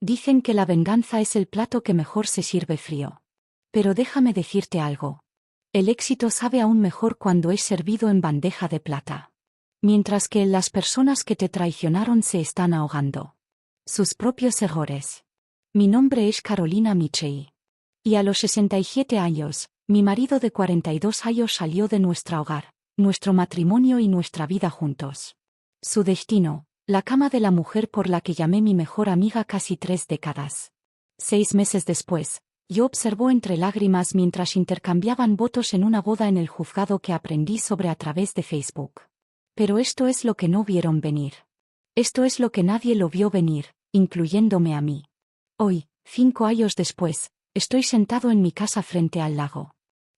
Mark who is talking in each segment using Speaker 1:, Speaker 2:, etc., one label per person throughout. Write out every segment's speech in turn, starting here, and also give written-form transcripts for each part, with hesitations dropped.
Speaker 1: Dicen que la venganza es el plato que mejor se sirve frío. Pero déjame decirte algo. El éxito sabe aún mejor cuando es servido en bandeja de plata. Mientras que las personas que te traicionaron se están ahogando. Sus propios errores. Mi nombre es Carolina Michei. Y a los 67 años, mi marido de 42 años salió de nuestro hogar, nuestro matrimonio y nuestra vida juntos. Su destino, la cama de la mujer por la que llamé mi mejor amiga casi 3 décadas. 6 meses después, yo observó entre lágrimas mientras intercambiaban votos en una boda en el juzgado que aprendí sobre a través de Facebook. Pero esto es lo que no vieron venir. Esto es lo que nadie lo vio venir, incluyéndome a mí. Hoy, 5 años después, estoy sentado en mi casa frente al lago.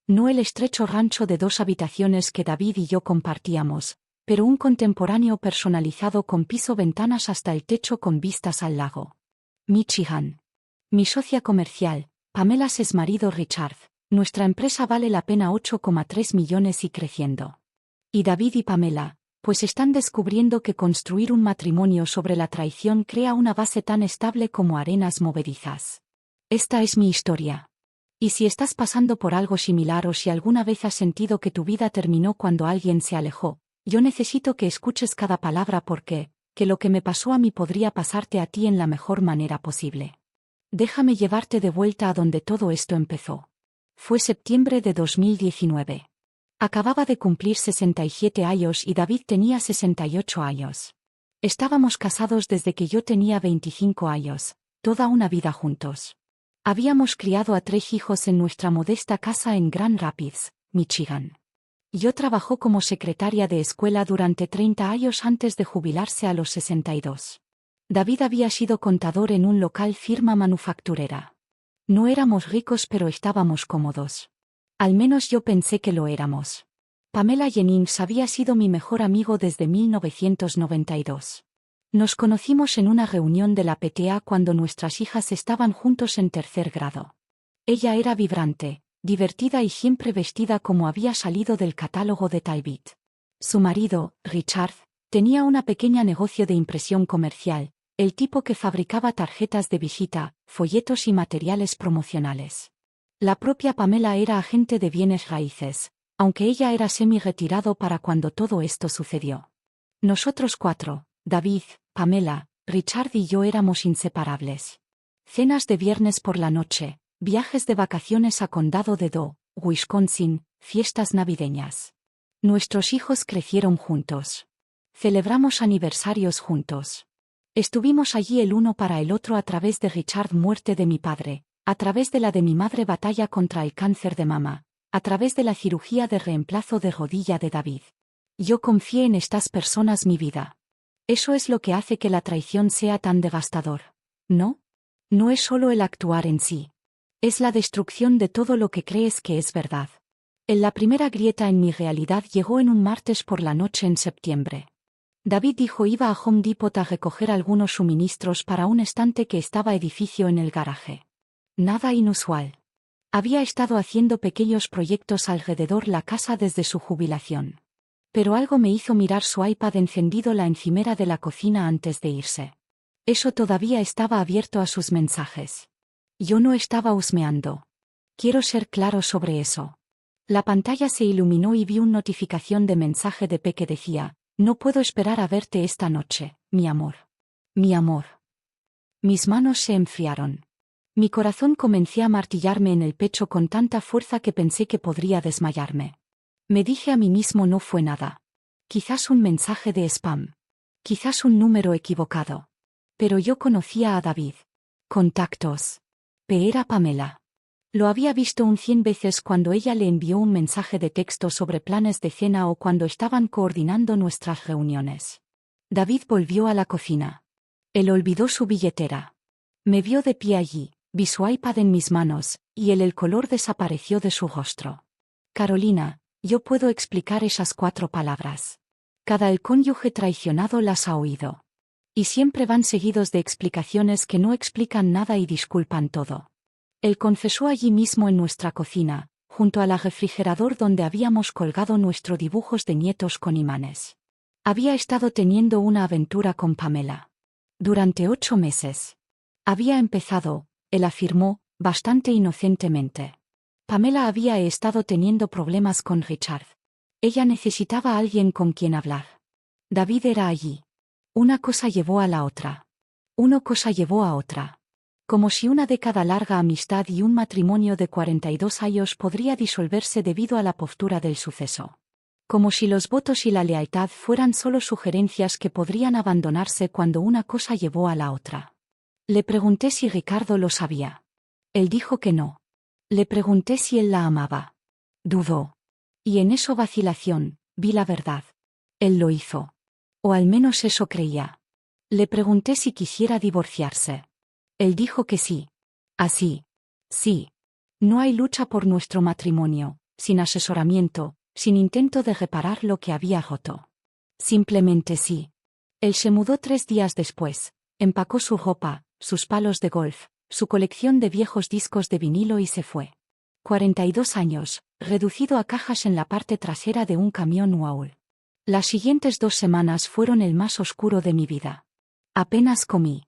Speaker 1: No el estrecho rancho de 2 habitaciones que David y yo compartíamos, pero un contemporáneo personalizado con piso-ventanas hasta el techo con vistas al lago. Michigan. Mi socia comercial, Pamela es marido Richard. Nuestra empresa vale la pena 8,3 millones y creciendo. Y David y Pamela, pues están descubriendo que construir un matrimonio sobre la traición crea una base tan estable como arenas movedizas. Esta es mi historia. Y si estás pasando por algo similar o si alguna vez has sentido que tu vida terminó cuando alguien se alejó, yo necesito que escuches cada palabra porque, que lo que me pasó a mí podría pasarte a ti en la mejor manera posible. Déjame llevarte de vuelta a donde todo esto empezó. Fue septiembre de 2019. Acababa de cumplir 67 años y David tenía 68 años. Estábamos casados desde que yo tenía 25 años, toda una vida juntos. Habíamos criado a 3 hijos en nuestra modesta casa en Grand Rapids, Michigan. Yo trabajó como secretaria de escuela durante 30 años antes de jubilarse a los 62. David había sido contador en un local firma manufacturera. No éramos ricos pero estábamos cómodos. Al menos yo pensé que lo éramos. Pamela Jennings había sido mi mejor amigo desde 1992. Nos conocimos en una reunión de la PTA cuando nuestras hijas estaban juntos en 3er grado. Ella era vibrante, divertida y siempre vestida como había salido del catálogo de Talbot. Su marido, Richard, tenía una pequeña negocio de impresión comercial, el tipo que fabricaba tarjetas de visita, folletos y materiales promocionales. La propia Pamela era agente de bienes raíces, aunque ella era semi-retirado para cuando todo esto sucedió. Nosotros 4, David, Pamela, Richard y yo éramos inseparables. Cenas de viernes por la noche, viajes de vacaciones a Condado de Do, Wisconsin, fiestas navideñas. Nuestros hijos crecieron juntos. Celebramos aniversarios juntos. Estuvimos allí el uno para el otro a través de Richard, muerte de mi padre, a través de la de mi madre, batalla contra el cáncer de mama, a través de la cirugía de reemplazo de rodilla de David. Yo confié en estas personas mi vida. Eso es lo que hace que la traición sea tan devastador, ¿no? No es solo el actuar en sí. Es la destrucción de todo lo que crees que es verdad. La primera grieta en mi realidad llegó en un martes por la noche en septiembre. David dijo iba a Home Depot a recoger algunos suministros para un estante que estaba edificio en el garaje. Nada inusual. Había estado haciendo pequeños proyectos alrededor la casa desde su jubilación. Pero algo me hizo mirar su iPad encendido la encimera de la cocina antes de irse. Eso todavía estaba abierto a sus mensajes. Yo no estaba husmeando. Quiero ser claro sobre eso. La pantalla se iluminó y vi una notificación de mensaje de P que decía, no puedo esperar a verte esta noche, mi amor. Mi amor. Mis manos se enfriaron. Mi corazón comencé a martillarme en el pecho con tanta fuerza que pensé que podría desmayarme. Me dije a mí mismo no fue nada. Quizás un mensaje de spam. Quizás un número equivocado. Pero yo conocía a David. Contactos. Era Pamela. Lo había visto 100 veces cuando ella le envió un mensaje de texto sobre planes de cena o cuando estaban coordinando nuestras reuniones. David volvió a la cocina. Él olvidó su billetera. Me vio de pie allí, vi su iPad en mis manos, y el color desapareció de su rostro. Carolina, yo puedo explicar esas 4 palabras. Cada cónyuge traicionado las ha oído. Y siempre van seguidos de explicaciones que no explican nada y disculpan todo. Él confesó allí mismo en nuestra cocina, junto al refrigerador donde habíamos colgado nuestros dibujos de nietos con imanes. Había estado teniendo una aventura con Pamela. Durante 8 meses. Había empezado, él afirmó, bastante inocentemente. Pamela había estado teniendo problemas con Richard. Ella necesitaba a alguien con quien hablar. David era allí. Una cosa llevó a la otra. Una cosa llevó a otra. Como si una década larga amistad y un matrimonio de 42 años podría disolverse debido a la postura del suceso. Como si los votos y la lealtad fueran solo sugerencias que podrían abandonarse cuando una cosa llevó a la otra. Le pregunté si Ricardo lo sabía. Él dijo que no. Le pregunté si él la amaba. Dudó. Y en esa vacilación, vi la verdad. Él lo hizo. O al menos eso creía. Le pregunté si quisiera divorciarse. Él dijo que sí. Así. Sí. No hay lucha por nuestro matrimonio, sin asesoramiento, sin intento de reparar lo que había roto. Simplemente sí. Él se mudó 3 días después, empacó su ropa, sus palos de golf, su colección de viejos discos de vinilo y se fue. 42 años, reducido a cajas en la parte trasera de un camión Uaul. Las siguientes 2 semanas fueron el más oscuro de mi vida. Apenas comí.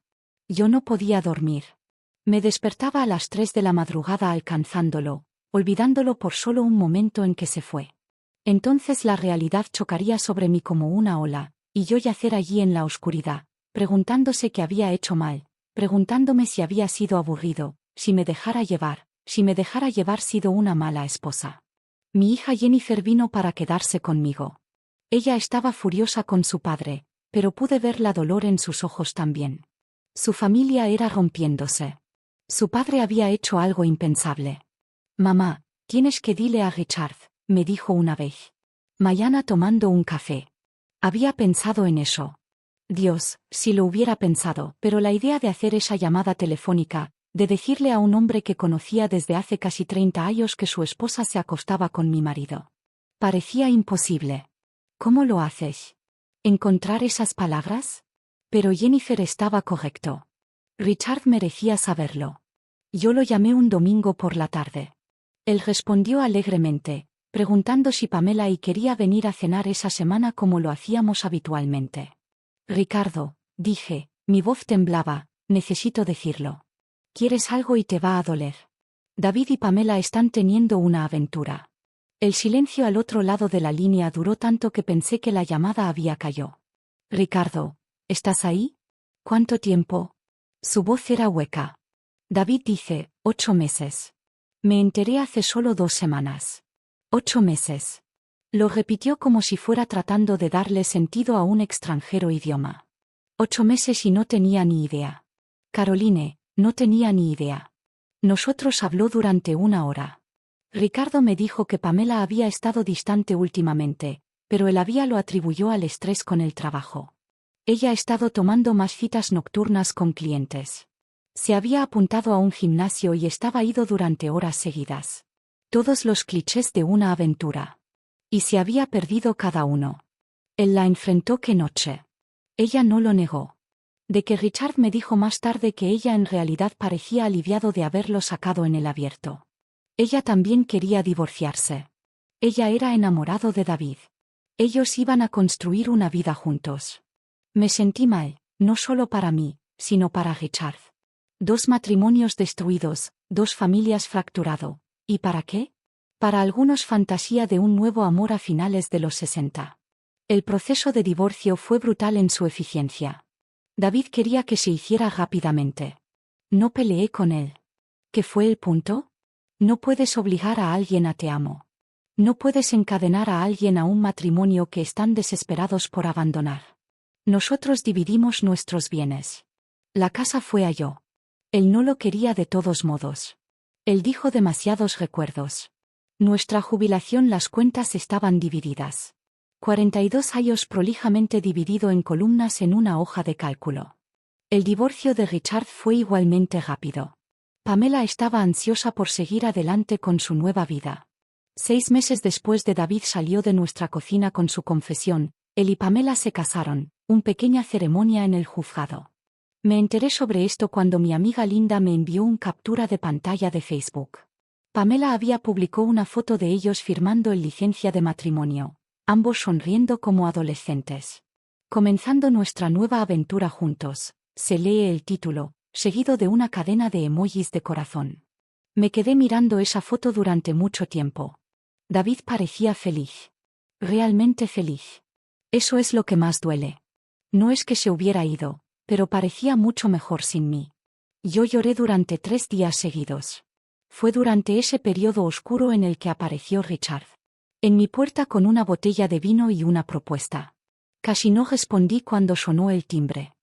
Speaker 1: Yo no podía dormir. Me despertaba a las 3 de la madrugada alcanzándolo, olvidándolo por solo un momento en que se fue. Entonces la realidad chocaría sobre mí como una ola, y yo yacer allí en la oscuridad, preguntándose qué había hecho mal, preguntándome si había sido aburrido, si me dejara llevar sido una mala esposa. Mi hija Jennifer vino para quedarse conmigo. Ella estaba furiosa con su padre, pero pude ver la dolor en sus ojos también. Su familia era rompiéndose. Su padre había hecho algo impensable. Mamá, tienes que dile a Richard, me dijo una vez. Mañana tomando un café. Había pensado en eso. Dios, si lo hubiera pensado, pero la idea de hacer esa llamada telefónica, de decirle a un hombre que conocía desde hace casi 30 años que su esposa se acostaba con mi marido. Parecía imposible. ¿Cómo lo haces? ¿Encontrar esas palabras? Pero Jennifer estaba correcto. Richard merecía saberlo. Yo lo llamé un domingo por la tarde. Él respondió alegremente, preguntando si Pamela y quería venir a cenar esa semana como lo hacíamos habitualmente. Ricardo, dije, mi voz temblaba, necesito decirlo. ¿Quieres algo y te va a doler? David y Pamela están teniendo una aventura. El silencio al otro lado de la línea duró tanto que pensé que la llamada había callado. Ricardo, ¿estás ahí? ¿Cuánto tiempo? Su voz era hueca. David dice, 8 meses. Me enteré hace solo 2 semanas. 8 meses. Lo repitió como si fuera tratando de darle sentido a un extranjero idioma. 8 meses y no tenía ni idea. Caroline, no tenía ni idea. Nosotros habló durante 1 hora. Ricardo me dijo que Pamela había estado distante últimamente, pero él lo atribuyó al estrés con el trabajo. Ella ha estado tomando más citas nocturnas con clientes. Se había apuntado a un gimnasio y estaba ido durante horas seguidas. Todos los clichés de una aventura. Y se había perdido cada uno. Él la enfrentó qué noche. Ella no lo negó. De que Richard me dijo más tarde que ella en realidad parecía aliviado de haberlo sacado en el abierto. Ella también quería divorciarse. Ella era enamorado de David. Ellos iban a construir una vida juntos. Me sentí mal, no solo para mí, sino para Richard. 2 matrimonios destruidos, 2 familias fracturado. ¿Y para qué? Para algunos fantasía de un nuevo amor a finales de los 60. El proceso de divorcio fue brutal en su eficiencia. David quería que se hiciera rápidamente. No peleé con él. ¿Qué fue el punto? No puedes obligar a alguien a te amo. No puedes encadenar a alguien a un matrimonio que están desesperados por abandonar. Nosotros dividimos nuestros bienes. La casa fue a yo. Él no lo quería de todos modos. Él dijo demasiados recuerdos. Nuestra jubilación, las cuentas estaban divididas. 42 años prolijamente dividido en columnas en una hoja de cálculo. El divorcio de Richard fue igualmente rápido. Pamela estaba ansiosa por seguir adelante con su nueva vida. 6 meses después de David salió de nuestra cocina con su confesión, él y Pamela se casaron, una pequeña ceremonia en el juzgado. Me enteré sobre esto cuando mi amiga Linda me envió una captura de pantalla de Facebook. Pamela había publicado una foto de ellos firmando el licencia de matrimonio, ambos sonriendo como adolescentes. Comenzando nuestra nueva aventura juntos, se lee el título, seguido de una cadena de emojis de corazón. Me quedé mirando esa foto durante mucho tiempo. David parecía feliz. Realmente feliz. Eso es lo que más duele. No es que se hubiera ido, pero parecía mucho mejor sin mí. Yo lloré durante 3 días seguidos. Fue durante ese periodo oscuro en el que apareció Richard. En mi puerta con una botella de vino y una propuesta. Casi no respondí cuando sonó el timbre.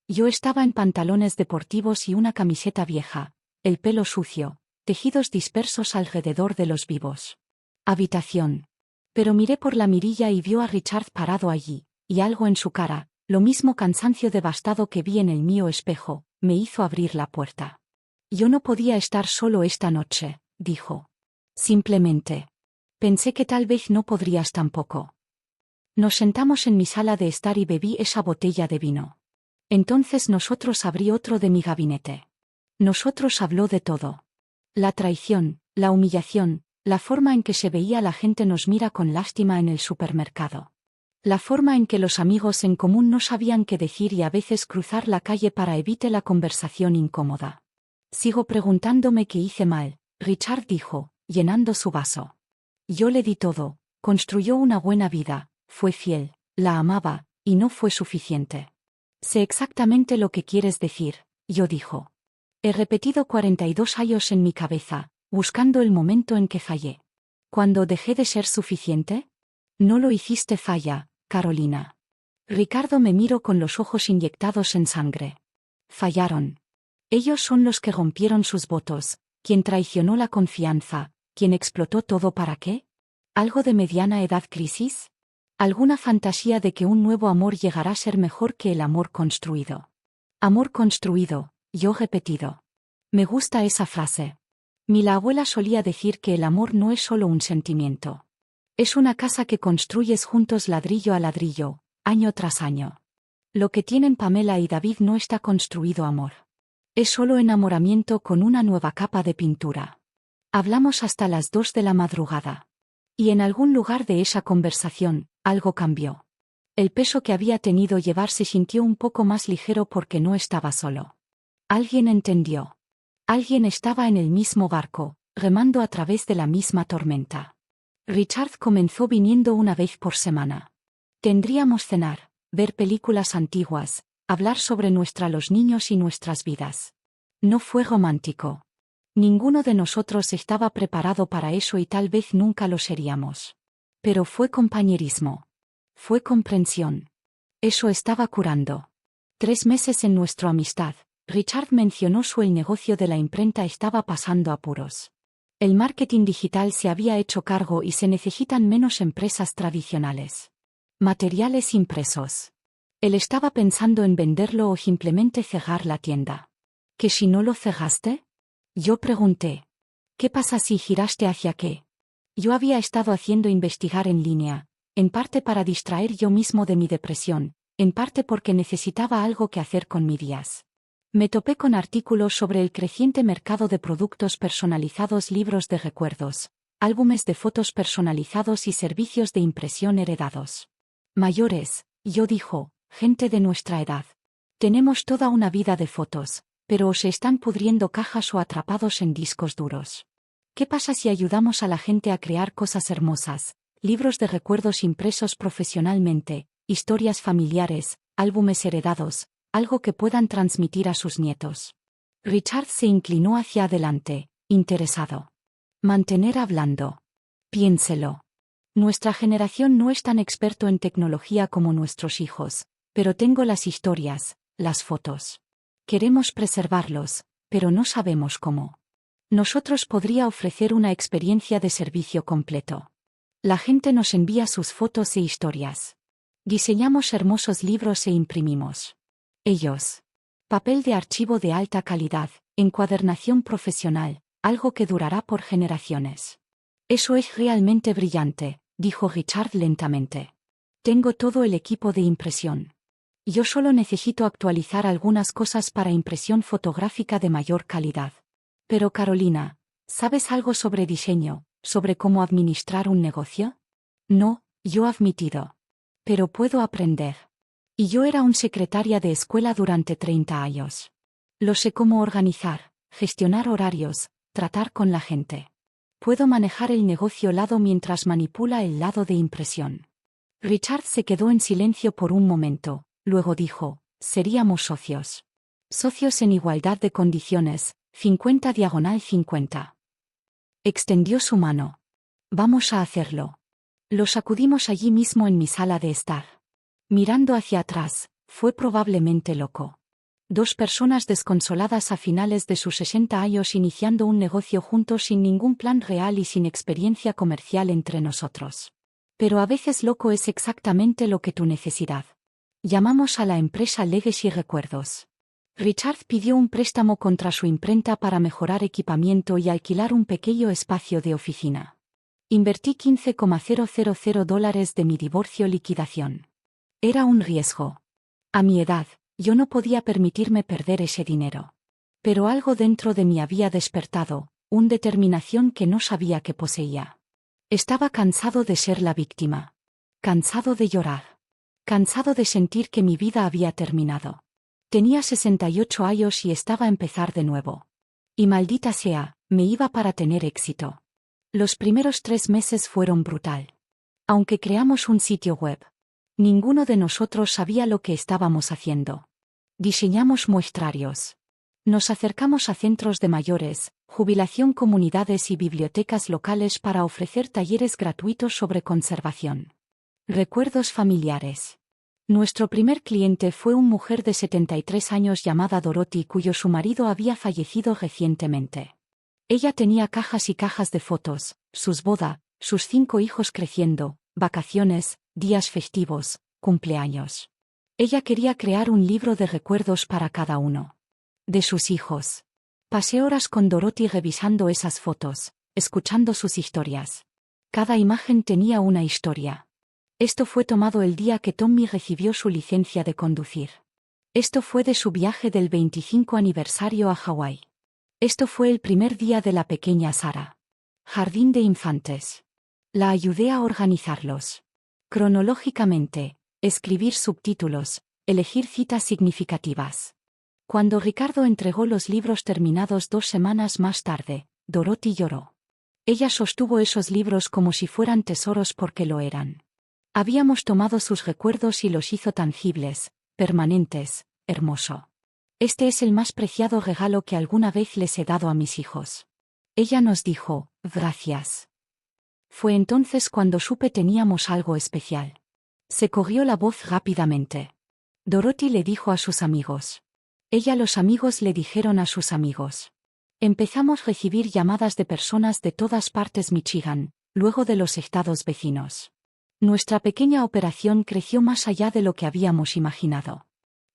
Speaker 1: Yo estaba en pantalones deportivos y una camiseta vieja, el pelo sucio, tejidos dispersos alrededor de los vivos. Habitación. Pero miré por la mirilla y vio a Richard parado allí, y algo en su cara, lo mismo cansancio devastado que vi en el mío espejo, me hizo abrir la puerta. Yo no podía estar solo esta noche, dijo. Simplemente. Pensé que tal vez no podrías tampoco. Nos sentamos en mi sala de estar y bebí esa botella de vino. Entonces nosotros abrí otro de mi gabinete. Nosotros habló de todo. La traición, la humillación, la forma en que se veía la gente nos mira con lástima en el supermercado. La forma en que los amigos en común no sabían qué decir y a veces cruzar la calle para evitar la conversación incómoda. Sigo preguntándome qué hice mal, Richard dijo, llenando su vaso. Yo le di todo, construyó una buena vida, fue fiel, la amaba, y no fue suficiente. Sé exactamente lo que quieres decir, yo dijo. He repetido 42 años en mi cabeza, buscando el momento en que fallé. ¿Cuándo dejé de ser suficiente? No lo hiciste falla, Carolina. Ricardo me miró con los ojos inyectados en sangre. Fallaron. Ellos son los que rompieron sus votos, quien traicionó la confianza, quien explotó todo ¿para qué? ¿Algo de mediana edad crisis? ¿Alguna fantasía de que un nuevo amor llegará a ser mejor que el amor construido? Amor construido, yo repetido. Me gusta esa frase. Mi abuela solía decir que el amor no es solo un sentimiento. Es una casa que construyes juntos ladrillo a ladrillo, año tras año. Lo que tienen Pamela y David no está construido amor. Es solo enamoramiento con una nueva capa de pintura. Hablamos hasta las 2 de la madrugada. Y en algún lugar de esa conversación, algo cambió. El peso que había tenido llevar se sintió un poco más ligero porque no estaba solo. Alguien entendió. Alguien estaba en el mismo barco, remando a través de la misma tormenta. Richard comenzó viniendo una vez por semana. Tendríamos cenar, ver películas antiguas, hablar sobre los niños y nuestras vidas. No fue romántico. Ninguno de nosotros estaba preparado para eso y tal vez nunca lo seríamos. Pero fue compañerismo. Fue comprensión. Eso estaba curando. 3 meses en nuestra amistad, Richard mencionó el negocio de la imprenta estaba pasando apuros. El marketing digital se había hecho cargo y se necesitan menos empresas tradicionales. Materiales impresos. Él estaba pensando en venderlo o simplemente cerrar la tienda. ¿Que si no lo cerraste? Yo pregunté. ¿Qué pasa si giraste hacia qué? Yo había estado haciendo investigar en línea, en parte para distraer yo mismo de mi depresión, en parte porque necesitaba algo que hacer con mis días. Me topé con artículos sobre el creciente mercado de productos personalizados, libros de recuerdos, álbumes de fotos personalizados y servicios de impresión heredados. Mayores, yo dijo, gente de nuestra edad. Tenemos toda una vida de fotos, pero o se están pudriendo cajas o atrapados en discos duros. ¿Qué pasa si ayudamos a la gente a crear cosas hermosas, libros de recuerdos impresos profesionalmente, historias familiares, álbumes heredados, algo que puedan transmitir a sus nietos? Richard se inclinó hacia adelante, interesado. Mantener hablando. Piénselo. Nuestra generación no es tan experto en tecnología como nuestros hijos, pero tengo las historias, las fotos. Queremos preservarlos, pero no sabemos cómo. Nosotros podría ofrecer una experiencia de servicio completo. La gente nos envía sus fotos e historias. Diseñamos hermosos libros e imprimimos. Ellos. Papel de archivo de alta calidad, encuadernación profesional, algo que durará por generaciones. Eso es realmente brillante, dijo Richard lentamente. Tengo todo el equipo de impresión. Yo solo necesito actualizar algunas cosas para impresión fotográfica de mayor calidad. Pero Carolina, ¿sabes algo sobre diseño, sobre cómo administrar un negocio? No, yo admitido. Pero puedo aprender. Y yo era un secretaria de escuela durante 30 años. Lo sé cómo organizar, gestionar horarios, tratar con la gente. Puedo manejar el negocio lado mientras manipula el lado de impresión. Richard se quedó en silencio por un momento, luego dijo, seríamos socios. Socios en igualdad de condiciones, 50/50. Extendió su mano. Vamos a hacerlo. Lo sacudimos allí mismo en mi sala de estar. Mirando hacia atrás, fue probablemente loco. Dos personas desconsoladas a finales de sus 60 años iniciando un negocio juntos sin ningún plan real y sin experiencia comercial entre nosotros. Pero a veces loco es exactamente lo que tu necesidad. Llamamos a la empresa Legacy Recuerdos. Richard pidió un préstamo contra su imprenta para mejorar equipamiento y alquilar un pequeño espacio de oficina. Invertí $15,000 de mi divorcio liquidación. Era un riesgo. A mi edad, yo no podía permitirme perder ese dinero. Pero algo dentro de mí había despertado, una determinación que no sabía que poseía. Estaba cansado de ser la víctima. Cansado de llorar. Cansado de sentir que mi vida había terminado. Tenía 68 años y estaba a empezar de nuevo. Y maldita sea, me iba para tener éxito. Los primeros 3 meses fueron brutal. Aunque creamos un sitio web, ninguno de nosotros sabía lo que estábamos haciendo. Diseñamos muestrarios. Nos acercamos a centros de mayores, jubilación, comunidades y bibliotecas locales para ofrecer talleres gratuitos sobre conservación. Recuerdos familiares. Nuestro primer cliente fue una mujer de 73 años llamada Dorothy cuyo su marido había fallecido recientemente. Ella tenía cajas y cajas de fotos, sus bodas, sus 5 hijos creciendo, vacaciones, días festivos, cumpleaños. Ella quería crear un libro de recuerdos para cada uno de sus hijos. Pasé horas con Dorothy revisando esas fotos, escuchando sus historias. Cada imagen tenía una historia. Esto fue tomado el día que Tommy recibió su licencia de conducir. Esto fue de su viaje del 25 aniversario a Hawái. Esto fue el primer día de la pequeña Sara. Jardín de infantes. La ayudé a organizarlos. Cronológicamente, escribir subtítulos, elegir citas significativas. Cuando Ricardo entregó los libros terminados 2 semanas más tarde, Dorothy lloró. Ella sostuvo esos libros como si fueran tesoros porque lo eran. Habíamos tomado sus recuerdos y los hizo tangibles, permanentes, hermoso. Este es el más preciado regalo que alguna vez les he dado a mis hijos. Ella nos dijo, gracias. Fue entonces cuando supe teníamos algo especial. Se corrió la voz rápidamente. Dorothy le dijo a sus amigos. Los amigos le dijeron a sus amigos. Empezamos a recibir llamadas de personas de todas partes Michigan, luego de los estados vecinos. Nuestra pequeña operación creció más allá de lo que habíamos imaginado.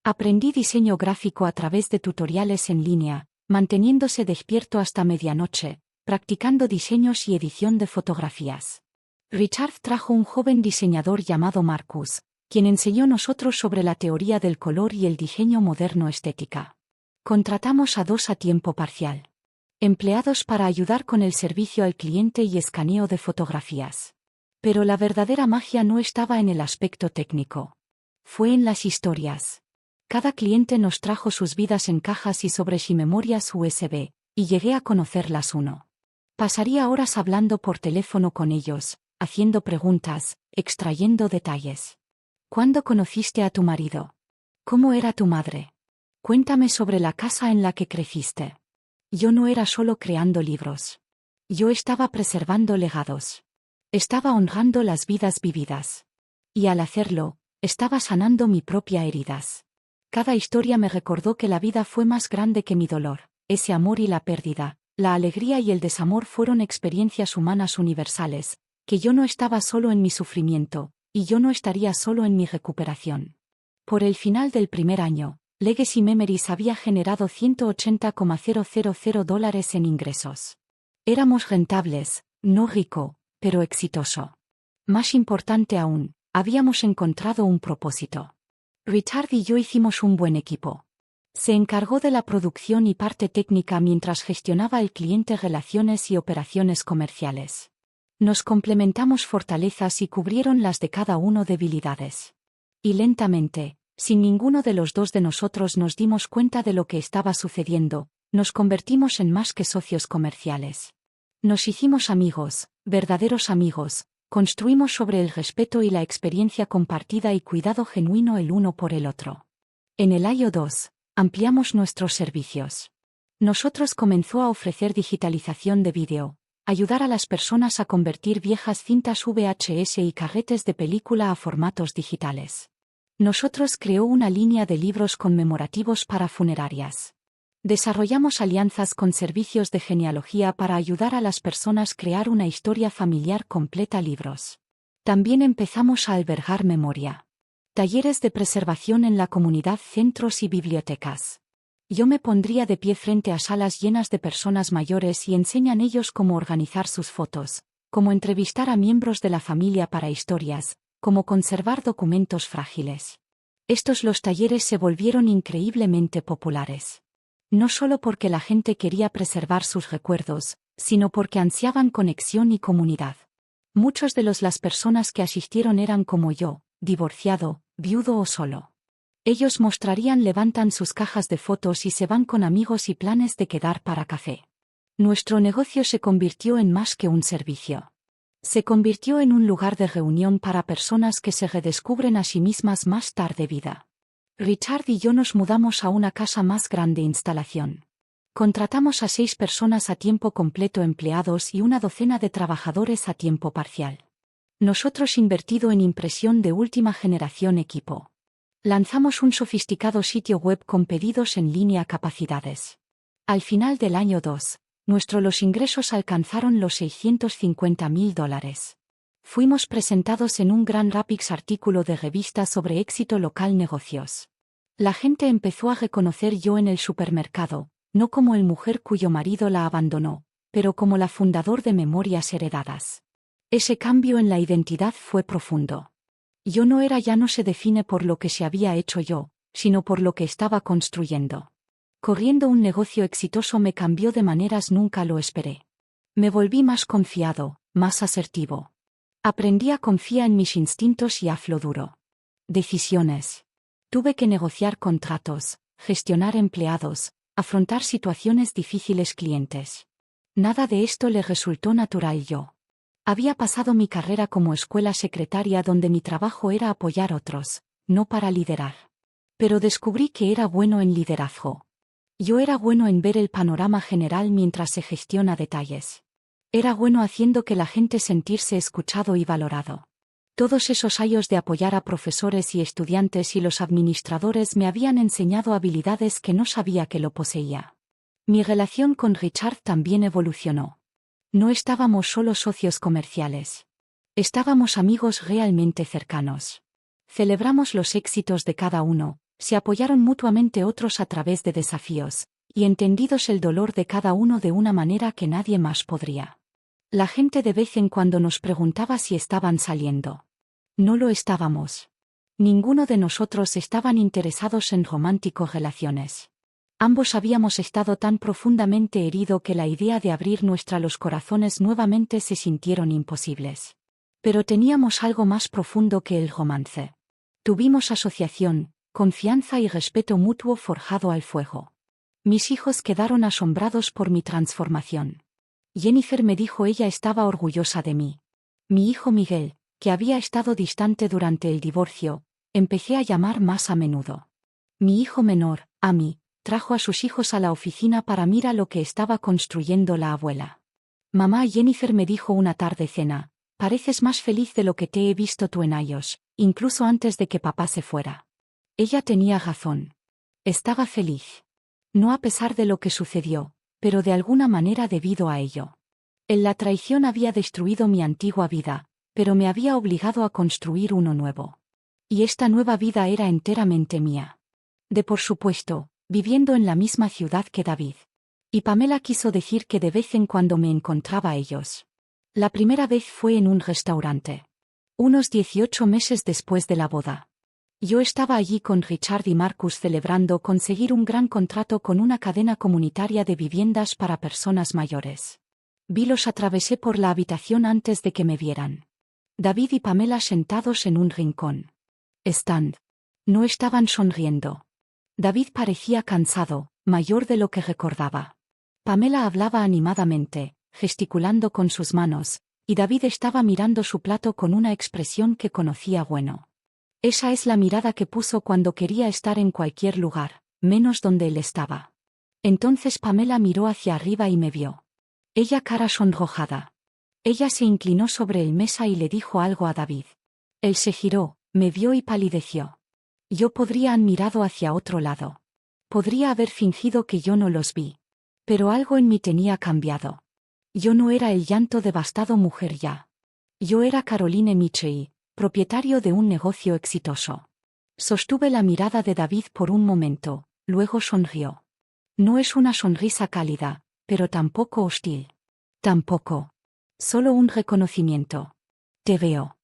Speaker 1: Aprendí diseño gráfico a través de tutoriales en línea, manteniéndose despierto hasta medianoche, practicando diseños y edición de fotografías. Richard trajo un joven diseñador llamado Marcus, quien enseñó nosotros sobre la teoría del color y el diseño moderno estética. Contratamos a 2 a tiempo parcial. Empleados para ayudar con el servicio al cliente y escaneo de fotografías. Pero la verdadera magia no estaba en el aspecto técnico. Fue en las historias. Cada cliente nos trajo sus vidas en cajas y sobre sí memorias USB, y llegué a conocerlas uno. Pasaría horas hablando por teléfono con ellos, haciendo preguntas, extrayendo detalles. ¿Cuándo conociste a tu marido? ¿Cómo era tu madre? Cuéntame sobre la casa en la que creciste. Yo no era solo creando libros. Yo estaba preservando legados. Estaba honrando las vidas vividas. Y al hacerlo, estaba sanando mi propia heridas. Cada historia me recordó que la vida fue más grande que mi dolor, ese amor y la pérdida, la alegría y el desamor fueron experiencias humanas universales, que yo no estaba solo en mi sufrimiento, y yo no estaría solo en mi recuperación. Por el final del primer año, Legacy Memories había generado $180,000 en ingresos. Éramos rentables, no rico, pero exitoso. Más importante aún, habíamos encontrado un propósito. Richard y yo hicimos un buen equipo. Se encargó de la producción y parte técnica mientras gestionaba el cliente, relaciones y operaciones comerciales. Nos complementamos fortalezas y cubrieron las de cada uno debilidades. Y lentamente, Sin ninguno de los dos de nosotros nos dimos cuenta de lo que estaba sucediendo, nos convertimos en más que socios comerciales. Nos hicimos amigos, verdaderos amigos, construimos sobre el respeto y la experiencia compartida y cuidado genuino el uno por el otro. En el año 2, ampliamos nuestros servicios. Nosotros comenzó a ofrecer digitalización de vídeo, ayudar a las personas a convertir viejas cintas VHS y carretes de película a formatos digitales. Nosotros creó una línea de libros conmemorativos para funerarias. Desarrollamos alianzas con servicios de genealogía para ayudar a las personas a crear una historia familiar completa libros. También empezamos a albergar memoria. Talleres de preservación en la comunidad, centros y bibliotecas. Yo me pondría de pie frente a salas llenas de personas mayores y enseñan ellos cómo organizar sus fotos, cómo entrevistar a miembros de la familia para historias, cómo conservar documentos frágiles. Los talleres se volvieron increíblemente populares. No solo porque la gente quería preservar sus recuerdos, sino porque ansiaban conexión y comunidad. Muchos de las personas que asistieron eran como yo, divorciado, viudo o solo. Ellos levantan sus cajas de fotos y se van con amigos y planes de quedar para café. Nuestro negocio se convirtió en más que un servicio. Se convirtió en un lugar de reunión para personas que se redescubren a sí mismas más tarde vida. Richard y yo nos mudamos a una casa más grande instalación. Contratamos a 6 personas a tiempo completo empleados y una docena de trabajadores a tiempo parcial. Nosotros invertido en impresión de última generación equipo. Lanzamos un sofisticado sitio web con pedidos en línea capacidades. Al final del año 2, los ingresos alcanzaron los $650,000. Fuimos presentados en un Grand Rapids artículo de revista sobre éxito local negocios. La gente empezó a reconocer yo en el supermercado, no como el mujer cuyo marido la abandonó, pero como la fundador de Memorias Heredadas. Ese cambio en la identidad fue profundo. Yo ya no se define por lo que se había hecho yo, sino por lo que estaba construyendo. Corriendo un negocio exitoso me cambió de maneras nunca lo esperé. Me volví más confiado, más asertivo. Aprendí a confiar en mis instintos y aflo duro. Decisiones. Tuve que negociar contratos, gestionar empleados, afrontar situaciones difíciles clientes. Nada de esto le resultó natural yo. Había pasado mi carrera como escuela secretaria donde mi trabajo era apoyar a otros, no para liderar. Pero descubrí que era bueno en liderazgo. Yo era bueno en ver el panorama general mientras se gestiona detalles. Era bueno haciendo que la gente sentirse escuchado y valorado. Todos esos años de apoyar a profesores y estudiantes y los administradores me habían enseñado habilidades que no sabía que lo poseía. Mi relación con Richard también evolucionó. No estábamos solo socios comerciales. Estábamos amigos realmente cercanos. Celebramos los éxitos de cada uno, se apoyaron mutuamente otros a través de desafíos, y entendidos el dolor de cada uno de una manera que nadie más podría. La gente de vez en cuando nos preguntaba si estaban saliendo. No lo estábamos. Ninguno de nosotros estaban interesados en románticas relaciones. Ambos habíamos estado tan profundamente herido que la idea de abrir los corazones nuevamente se sintieron imposibles. Pero teníamos algo más profundo que el romance. Tuvimos asociación, confianza y respeto mutuo forjado al fuego. Mis hijos quedaron asombrados por mi transformación. Jennifer me dijo ella estaba orgullosa de mí. Mi hijo Miguel, que había estado distante durante el divorcio, empecé a llamar más a menudo. Mi hijo menor, Amy, trajo a sus hijos a la oficina para mirar lo que estaba construyendo la abuela. Mamá Jennifer me dijo una tarde cena, pareces más feliz de lo que te he visto tú en años, incluso antes de que papá se fuera. Ella tenía razón. Estaba feliz. No a pesar de lo que sucedió, pero de alguna manera debido a ello. La traición había destruido mi antigua vida, pero me había obligado a construir uno nuevo. Y esta nueva vida era enteramente mía. Por supuesto, viviendo en la misma ciudad que David. Y Pamela quiso decir que de vez en cuando me encontraba a ellos. La primera vez fue en un restaurante. Unos 18 meses después de la boda. Yo estaba allí con Richard y Marcus celebrando conseguir un gran contrato con una cadena comunitaria de viviendas para personas mayores. Los atravesé por la habitación antes de que me vieran. David y Pamela sentados en un rincón. Stand. No estaban sonriendo. David parecía cansado, mayor de lo que recordaba. Pamela hablaba animadamente, gesticulando con sus manos, y David estaba mirando su plato con una expresión que conocía bueno. Esa es la mirada que puso cuando quería estar en cualquier lugar, menos donde él estaba. Entonces Pamela miró hacia arriba y me vio. Ella cara sonrojada. Ella se inclinó sobre el mesa y le dijo algo a David. Él se giró, me vio y palideció. Yo podría haber mirado hacia otro lado. Podría haber fingido que yo no los vi. Pero algo en mí tenía cambiado. Yo no era el llanto devastado mujer ya. Yo era Caroline Michei, propietario de un negocio exitoso. Sostuve la mirada de David por un momento, luego sonrió. No es una sonrisa cálida, pero tampoco hostil. Tampoco. Solo un reconocimiento. Te veo.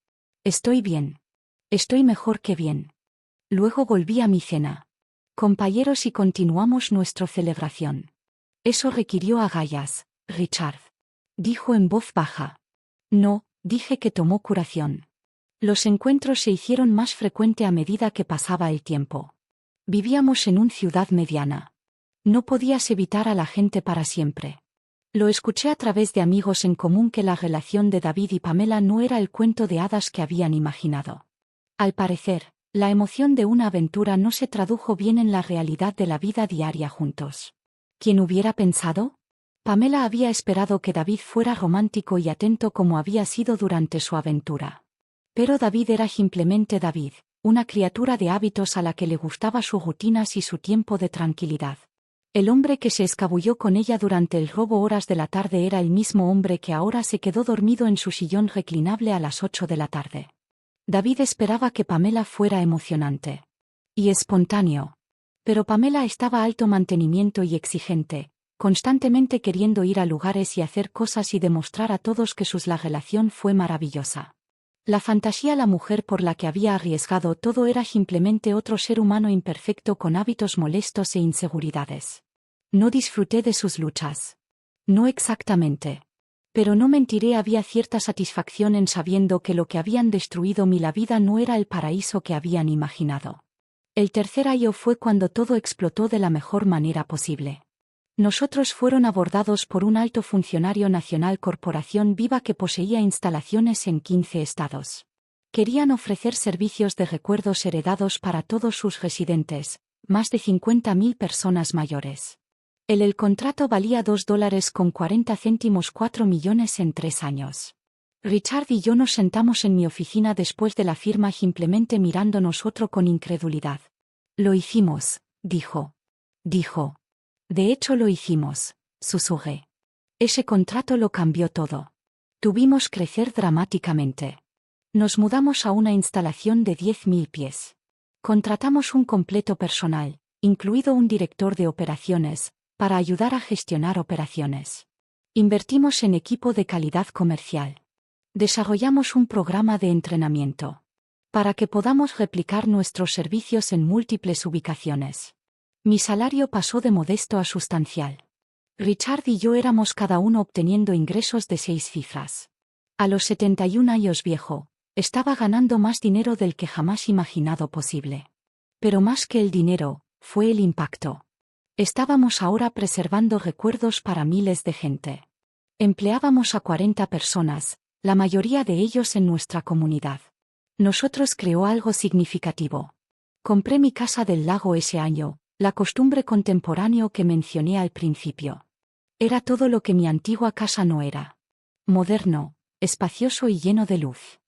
Speaker 1: Estoy bien. Estoy mejor que bien. Luego volví a mi cena. Compañeros, y continuamos nuestra celebración. Eso requirió agallas, Richard. Dijo en voz baja. No, dije que tomó curación. Los encuentros se hicieron más frecuente a medida que pasaba el tiempo. Vivíamos en una ciudad mediana. No podías evitar a la gente para siempre. Lo escuché a través de amigos en común que la relación de David y Pamela no era el cuento de hadas que habían imaginado. Al parecer, la emoción de una aventura no se tradujo bien en la realidad de la vida diaria juntos. ¿Quién hubiera pensado? Pamela había esperado que David fuera romántico y atento como había sido durante su aventura. Pero David era simplemente David, una criatura de hábitos a la que le gustaba sus rutinas y su tiempo de tranquilidad. El hombre que se escabulló con ella durante el robo horas de la tarde era el mismo hombre que ahora se quedó dormido en su sillón reclinable a las 8 de la tarde. David esperaba que Pamela fuera emocionante y espontáneo. Pero Pamela estaba alto mantenimiento y exigente, constantemente queriendo ir a lugares y hacer cosas y demostrar a todos que la relación fue maravillosa. La fantasía, la mujer por la que había arriesgado todo, era simplemente otro ser humano imperfecto con hábitos molestos e inseguridades. No disfruté de sus luchas. No exactamente. Pero no mentiré, había cierta satisfacción en sabiendo que lo que habían destruido la vida no era el paraíso que habían imaginado. El tercer año fue cuando todo explotó de la mejor manera posible. Nosotros fueron abordados por un alto funcionario nacional, corporación viva que poseía instalaciones en 15 estados. Querían ofrecer servicios de recuerdos heredados para todos sus residentes, más de 50.000 personas mayores. El contrato valía $2.40, 4 millones en 3 años. Richard y yo nos sentamos en mi oficina después de la firma, simplemente mirándonos otro con incredulidad. Lo hicimos, dijo. De hecho lo hicimos, susurré. Ese contrato lo cambió todo. Tuvimos crecer dramáticamente. Nos mudamos a una instalación de 10.000 pies. Contratamos un completo personal, incluido un director de operaciones, para ayudar a gestionar operaciones. Invertimos en equipo de calidad comercial. Desarrollamos un programa de entrenamiento para que podamos replicar nuestros servicios en múltiples ubicaciones. Mi salario pasó de modesto a sustancial. Richard y yo éramos cada uno obteniendo ingresos de 6 cifras. A los 71 años viejo, estaba ganando más dinero del que jamás imaginado posible. Pero más que el dinero, fue el impacto. Estábamos ahora preservando recuerdos para miles de gente. Empleábamos a 40 personas, la mayoría de ellos en nuestra comunidad. Nosotros creó algo significativo. Compré mi casa del lago ese año, la costumbre contemporáneo que mencioné al principio. Era todo lo que mi antigua casa no era. Moderno, espacioso y lleno de luz.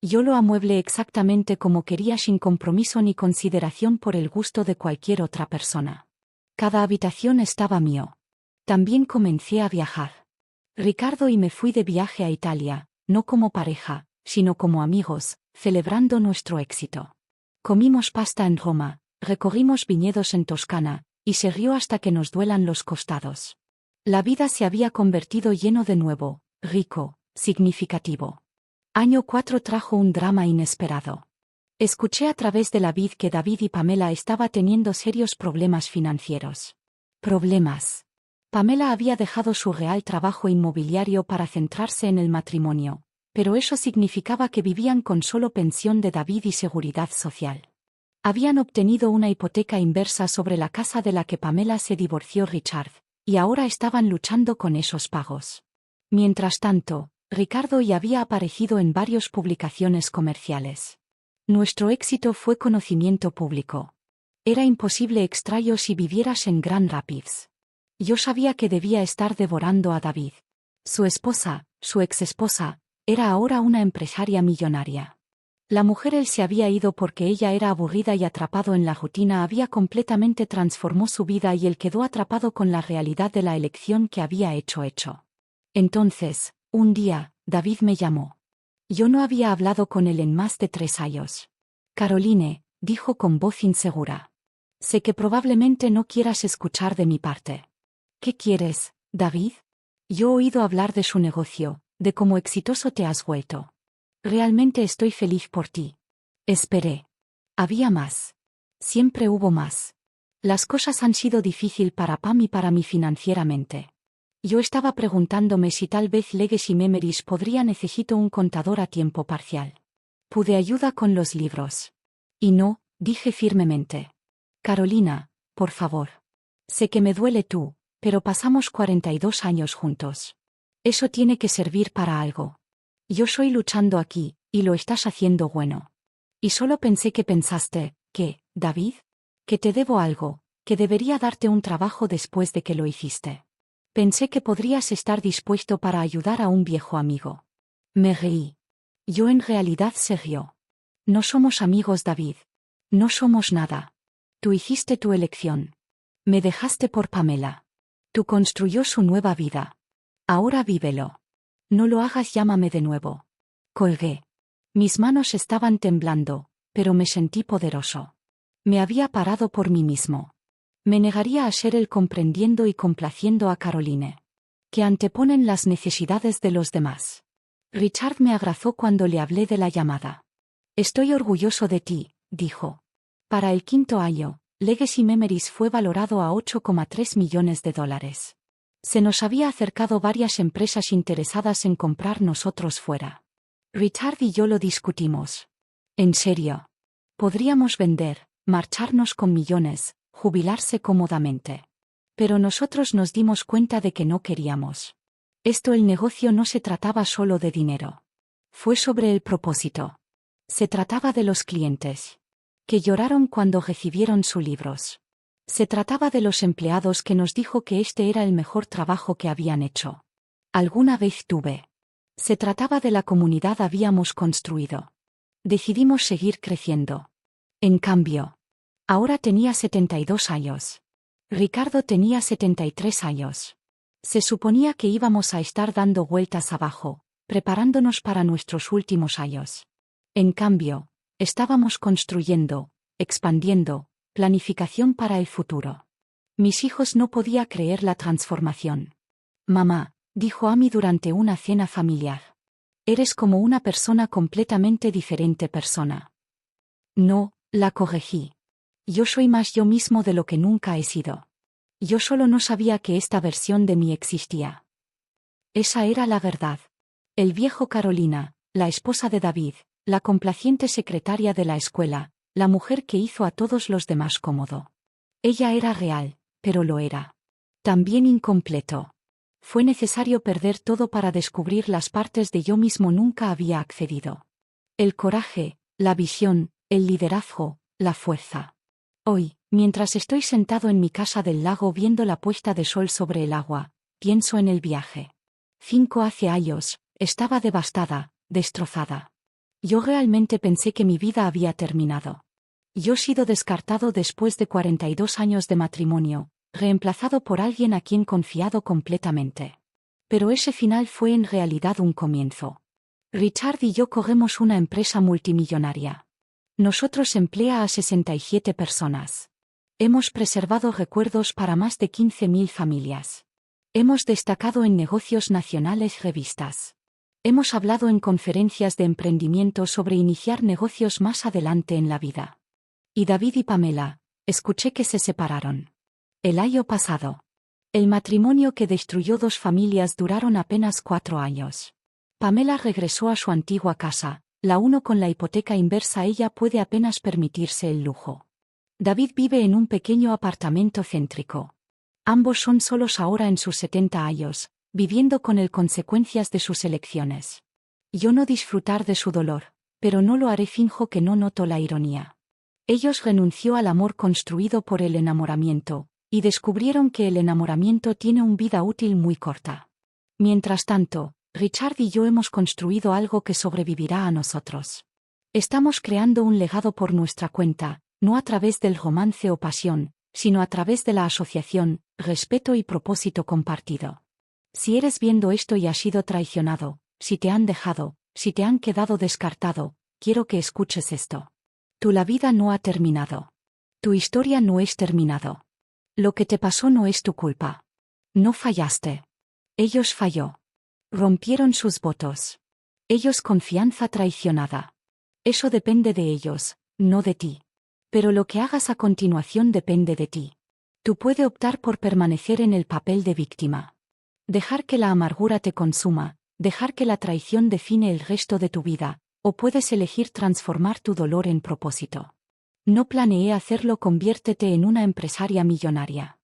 Speaker 1: Yo lo amueblé exactamente como quería, sin compromiso ni consideración por el gusto de cualquier otra persona. Cada habitación estaba mío. También comencé a viajar. Ricardo y me fui de viaje a Italia, no como pareja, sino como amigos, celebrando nuestro éxito. Comimos pasta en Roma, recorrimos viñedos en Toscana, y se rió hasta que nos duelan los costados. La vida se había convertido lleno de nuevo, rico, significativo. Año 4 trajo un drama inesperado. Escuché a través de la vid que David y Pamela estaba teniendo serios problemas financieros. Problemas. Pamela había dejado su real trabajo inmobiliario para centrarse en el matrimonio, pero eso significaba que vivían con solo pensión de David y seguridad social. Habían obtenido una hipoteca inversa sobre la casa de la que Pamela se divorció Richard, y ahora estaban luchando con esos pagos. Mientras tanto, Ricardo ya había aparecido en varias publicaciones comerciales. Nuestro éxito fue conocimiento público. Era imposible extraerlo si vivieras en Grand Rapids. Yo sabía que debía estar devorando a David. Su esposa, su exesposa, era ahora una empresaria millonaria. La mujer él se había ido porque ella era aburrida y atrapado en la rutina había completamente transformó su vida y él quedó atrapado con la realidad de la elección que había hecho. Entonces, un día, David me llamó. Yo no había hablado con él en más de 3 años. Caroline, dijo con voz insegura. Sé que probablemente no quieras escuchar de mi parte. ¿Qué quieres, David? Yo he oído hablar de su negocio, de cómo exitoso te has vuelto. Realmente estoy feliz por ti. Esperé. Había más. Siempre hubo más. Las cosas han sido difícil para Pam y para mí financieramente. Yo estaba preguntándome si tal vez Legacy Memories podría necesito un contador a tiempo parcial. Pude ayuda con los libros. Y no, dije firmemente. Carolina, por favor. Sé que me duele tú, pero pasamos 42 años juntos. Eso tiene que servir para algo. Yo estoy luchando aquí, y lo estás haciendo bueno. Y solo pensé que pensaste, que, David, que te debo algo, que debería darte un trabajo después de que lo hiciste. Pensé que podrías estar dispuesto para ayudar a un viejo amigo. Me reí. Yo en realidad se rió. No somos amigos, David. No somos nada. Tú hiciste tu elección. Me dejaste por Pamela. Tú construyó su nueva vida. Ahora vívelo. No lo hagas, llámame de nuevo. Colgué. Mis manos estaban temblando, pero me sentí poderoso. Me había parado por mí mismo. Me negaría a ser el comprendiendo y complaciendo a Caroline. Que anteponen las necesidades de los demás. Richard me abrazó cuando le hablé de la llamada. Estoy orgulloso de ti, dijo. Para el 5º año, Legacy Memories fue valorado a $8,3 millones. Se nos había acercado varias empresas interesadas en comprar nosotros fuera. Richard y yo lo discutimos. En serio. Podríamos vender, marcharnos con millones, jubilarse cómodamente. Pero nosotros nos dimos cuenta de que no queríamos. El negocio no se trataba solo de dinero. Fue sobre el propósito. Se trataba de los clientes. Que lloraron cuando recibieron sus libros. Se trataba de los empleados que nos dijo que este era el mejor trabajo que habían hecho. Alguna vez tuve. Se trataba de la comunidad habíamos construido. Decidimos seguir creciendo. En cambio, ahora tenía 72 años. Ricardo tenía 73 años. Se suponía que íbamos a estar dando vueltas abajo, preparándonos para nuestros últimos años. En cambio, estábamos construyendo, expandiendo, planificación para el futuro. Mis hijos no podían creer la transformación. Mamá, dijo Amy durante una cena familiar. Eres como una persona completamente diferente persona. No, la corregí. Yo soy más yo mismo de lo que nunca he sido. Yo solo no sabía que esta versión de mí existía. Esa era la verdad. El viejo Carolina, la esposa de David, la complaciente secretaria de la escuela, la mujer que hizo a todos los demás cómodo. Ella era real, pero lo era. También incompleto. Fue necesario perder todo para descubrir las partes de yo mismo nunca había accedido. El coraje, la visión, el liderazgo, la fuerza. Hoy, mientras estoy sentado en mi casa del lago viendo la puesta de sol sobre el agua, pienso en el viaje. 5 años, estaba devastada, destrozada. Yo realmente pensé que mi vida había terminado. Yo he sido descartado después de 42 años de matrimonio, reemplazado por alguien a quien confiado completamente. Pero ese final fue en realidad un comienzo. Richard y yo corremos una empresa multimillonaria. Nosotros emplea a 67 personas. Hemos preservado recuerdos para más de 15.000 familias. Hemos destacado en negocios nacionales revistas. Hemos hablado en conferencias de emprendimiento sobre iniciar negocios más adelante en la vida. Y David y Pamela, escuché que se separaron. El año pasado. El matrimonio que destruyó 2 familias duraron apenas 4 años. Pamela regresó a su antigua casa, La uno con la hipoteca inversa, ella puede apenas permitirse el lujo. David vive en un pequeño apartamento céntrico. Ambos son solos ahora en sus 70 años, viviendo con el consecuencias de sus elecciones. Yo no disfrutar de su dolor, pero no lo haré, finjo que no noto la ironía. Ellos renunció al amor construido por el enamoramiento, y descubrieron que el enamoramiento tiene una vida útil muy corta. Mientras tanto, Richard y yo hemos construido algo que sobrevivirá a nosotros. Estamos creando un legado por nuestra cuenta, no a través del romance o pasión, sino a través de la asociación, respeto y propósito compartido. Si eres viendo esto y has sido traicionado, si te han dejado, si te han quedado descartado, quiero que escuches esto. La vida no ha terminado. Tu historia no es terminado. Lo que te pasó no es tu culpa. No fallaste. Ellos falló. Rompieron sus votos. Ellos confianza traicionada. Eso depende de ellos, no de ti. Pero lo que hagas a continuación depende de ti. Tú puedes optar por permanecer en el papel de víctima. Dejar que la amargura te consuma, dejar que la traición define el resto de tu vida, o puedes elegir transformar tu dolor en propósito. No planeé hacerlo, conviértete en una empresaria millonaria.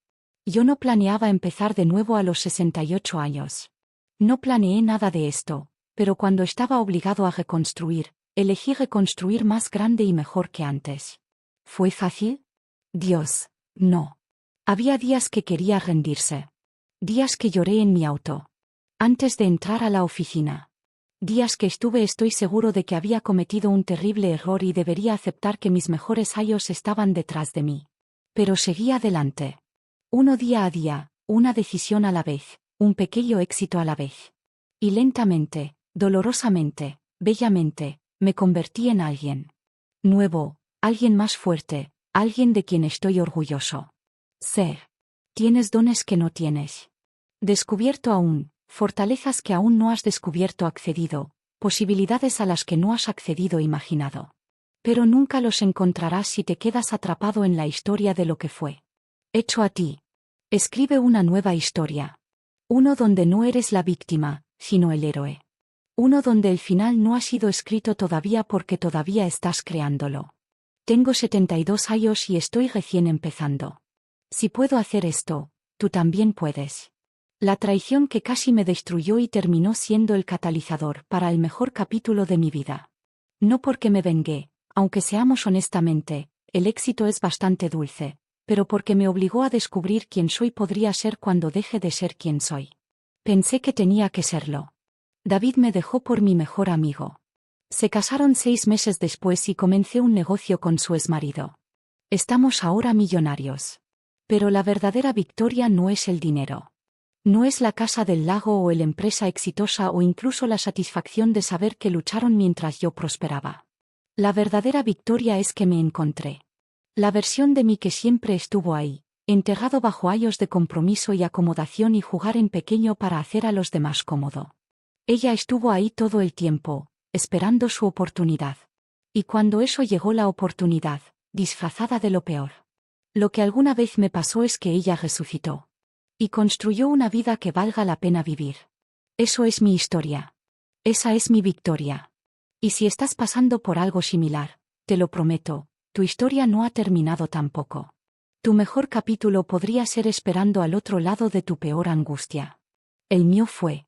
Speaker 1: Yo no planeaba empezar de nuevo a los 68 años. No planeé nada de esto, pero cuando estaba obligado a reconstruir, elegí reconstruir más grande y mejor que antes. ¿Fue fácil? Dios, no. Había días que quería rendirse. Días que lloré en mi auto. Antes de entrar a la oficina. Días que estoy seguro de que había cometido un terrible error y debería aceptar que mis mejores años estaban detrás de mí. Pero seguí adelante. Uno día a día, una decisión a la vez, un pequeño éxito a la vez. Y lentamente, dolorosamente, bellamente, me convertí en alguien nuevo, alguien más fuerte, alguien de quien estoy orgulloso. Sé. Tienes dones que no tienes. Descubierto aún, fortalezas que aún no has descubierto, accedido, posibilidades a las que no has accedido, imaginado. Pero nunca los encontrarás si te quedas atrapado en la historia de lo que fue hecho a ti. Escribe una nueva historia. Uno donde no eres la víctima, sino el héroe. Uno donde el final no ha sido escrito todavía porque todavía estás creándolo. Tengo 72 años y estoy recién empezando. Si puedo hacer esto, tú también puedes. La traición que casi me destruyó y terminó siendo el catalizador para el mejor capítulo de mi vida. No porque me vengué, aunque seamos honestamente, el éxito es bastante dulce, pero porque me obligó a descubrir quién soy, podría ser cuando deje de ser quien soy. Pensé que tenía que serlo. David me dejó por mi mejor amigo. Se casaron 6 meses después y comencé un negocio con su exmarido. Estamos ahora millonarios. Pero la verdadera victoria no es el dinero. No es la casa del lago o la empresa exitosa o incluso la satisfacción de saber que lucharon mientras yo prosperaba. La verdadera victoria es que me encontré. La versión de mí que siempre estuvo ahí, enterrado bajo años de compromiso y acomodación y jugar en pequeño para hacer a los demás cómodo. Ella estuvo ahí todo el tiempo, esperando su oportunidad. Y cuando eso llegó, la oportunidad, disfrazada de lo peor. Lo que alguna vez me pasó es que ella resucitó. Y construyó una vida que valga la pena vivir. Eso es mi historia. Esa es mi victoria. Y si estás pasando por algo similar, te lo prometo, tu historia no ha terminado tampoco. Tu mejor capítulo podría ser esperando al otro lado de tu peor angustia. El mío fue